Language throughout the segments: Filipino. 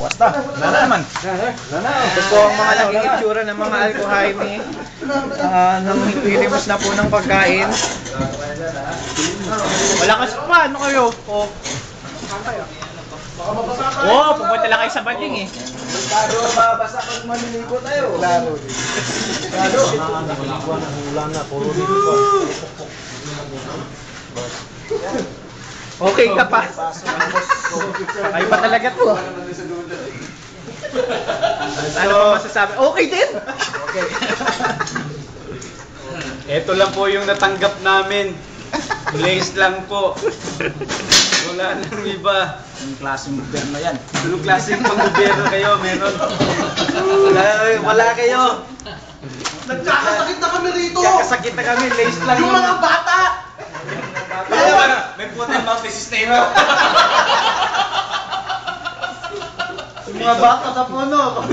Basta, wala na naman. Ito po ang mga naging itsura ng mga Alco-Jaime. Nang hilimos na po ng pagkain. Wala kasi pa, ano kayo? Pupunta lang kayo sa baling eh. Laro, mabasa pag maniligo tayo. Laro. Wala na, puro dito pa. Okay ka pa. Ay pa talaga to. Ano pa masasabi? Okay din. Okay. Ito lang po yung natanggap namin. Lace lang po. Wala nang iba. Anong klaseng gobyerno yan? Anong klaseng pang-gobyerno kayo? Meron? Wala kayo. Nagkakasakit na kami rito. Kakasakit na kami. Lace lang Yung mga bata. May puting mouth system. Yung mga bata sa puno.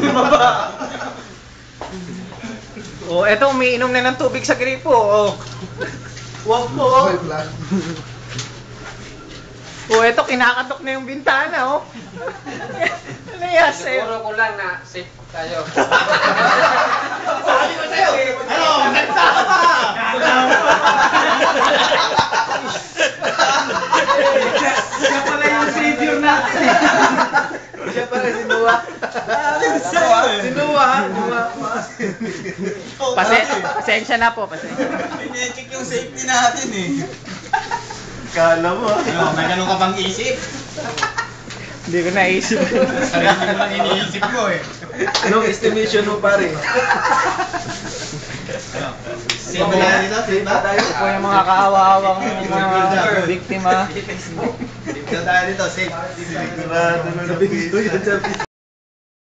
Eto umiinom na ng tubig sa gripo. Wag po. Eto kinakatok na yung bintana. Ano yan sa'yo? Siguro ko lang na safe tayo. Sabi ko sa'yo. Ano? Nagsaka pa. Siya pala yung savior natin eh. Siya pala sinuwa. Sinuwa. Pasensya na po, pasensya. Pine-check yung safety natin eh. Kala mo. Ano, may ganun ka bang isip? Hindi ko naisip. Sarili mo lang iniisip mo eh. Anong estimation mo pare? Safe ba tayo dito? Safe ba tayo? Ito po yung mga kaawa-awang mga biktima. Safe na tayo dito, safe. Sigurado na.